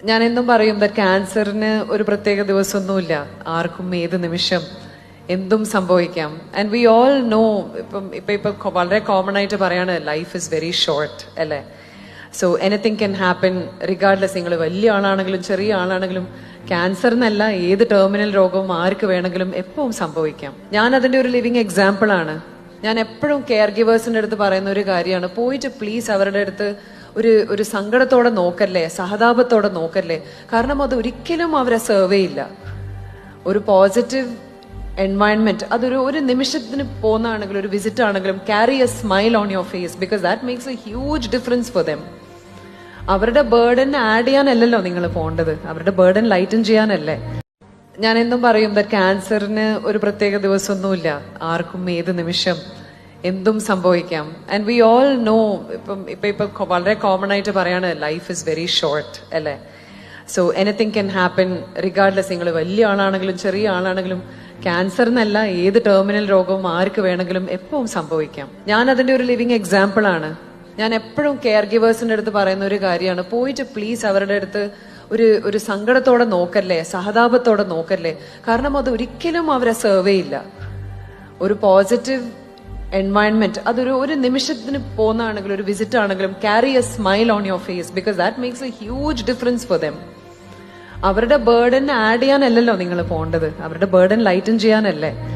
ഞാൻ എന്നും പറയും ക്യാൻസറിന് ഒരു പ്രത്യേക ദിവസമൊന്നുമില്ല. ആർക്കും ഏത് നിമിഷം എന്തും സംഭവിക്കാം. ആൻഡ് വി ഓൾ നോ, ഇപ്പൊ വളരെ കോമൺ ആയിട്ട് പറയാണ് ലൈഫ് ഇസ് വെരി ഷോർട്ട് അല്ലേ. So anything can happen regardless. നിങ്ങൾ വലിയ ആളാണെങ്കിലും ചെറിയ ആളാണെങ്കിലും ക്യാൻസർ എന്നല്ല, ഏത് ടെർമിനൽ രോഗവും ആർക്ക് വേണമെങ്കിലും എപ്പോഴും സംഭവിക്കാം. ഞാൻ അതിന്റെ ഒരു ലിവിങ് എക്സാമ്പിൾ ആണ്. ഞാൻ എപ്പോഴും കെയർ ഗിവേഴ്സിന്റെ അടുത്ത് പറയുന്ന ഒരു കാര്യമാണ്, പോയിട്ട് പ്ലീസ് അവരുടെ അടുത്ത് ഒരു സങ്കടത്തോടെ നോക്കല്ലേ, സഹതാപത്തോടെ നോക്കല്ലേ. കാരണം അത് ഒരിക്കലും അവരെ സെർവ് ചെയ്യില്ല. ഒരു പോസിറ്റീവ് എൻവയൺമെന്റ് ഒരു നിമിഷത്തിന് പോകുന്നതാണെങ്കിലും ഒരു വിസിറ്റ് ആണെങ്കിലും carry a smile on your face, because that makes a huge difference for them. അവരുടെ ബേർഡൻ ആഡ് ചെയ്യാനല്ലല്ലോ നിങ്ങൾ പോകേണ്ടത്, അവരുടെ ബേർഡൻ ലൈറ്റൻ ചെയ്യാനല്ലേ. ഞാൻ എന്നും പറയും ക്യാൻസറിന് ഒരു പ്രത്യേക ദിവസമൊന്നുമില്ല. ആർക്കും ഏത് നിമിഷം എന്തും സംഭവിക്കാം. ആൻഡ് വി ഓൾ നോ, ഇപ്പൊ വളരെ കോമൺ ആയിട്ട് പറയാണ് ലൈഫ് ഇസ് വെരി ഷോർട്ട് അല്ലേ. So anything can happen regardless. നിങ്ങൾ വലിയ ആളാണെങ്കിലും ചെറിയ ആളാണെങ്കിലും ക്യാൻസർ എന്നല്ല, ഏത് ടെർമിനൽ രോഗവും ആർക്ക് വേണമെങ്കിലും എപ്പോഴും സംഭവിക്കാം. ഞാൻ അതിന്റെ ഒരു ലിവിങ് എക്സാമ്പിൾ ആണ്. ഞാൻ എപ്പോഴും കെയർ ഗിവേഴ്സിന്റെ അടുത്ത് പറയുന്ന ഒരു കാര്യമാണ്, പോയിട്ട് പ്ലീസ് അവരുടെ അടുത്ത് ഒരു സങ്കടത്തോടെ നോക്കല്ലേ, സഹതാപത്തോടെ നോക്കല്ലേ. കാരണം അത് ഒരിക്കലും അവരെ സെർവ് ചെയ്യില്ല. ഒരു പോസിറ്റീവ് എൻവയൺമെന്റ് ഒരു നിമിഷത്തിന് പോകുന്നതാണെങ്കിലും ഒരു വിസിറ്റ് ആണെങ്കിലും carry a smile on your face, because that makes a huge difference for them. അവരുടെ ബേർഡൻ ആഡ് ചെയ്യാനല്ലല്ലോ നിങ്ങൾ പോകേണ്ടത്, അവരുടെ ബേർഡൻ ലൈറ്റൻ ചെയ്യാനല്ലേ.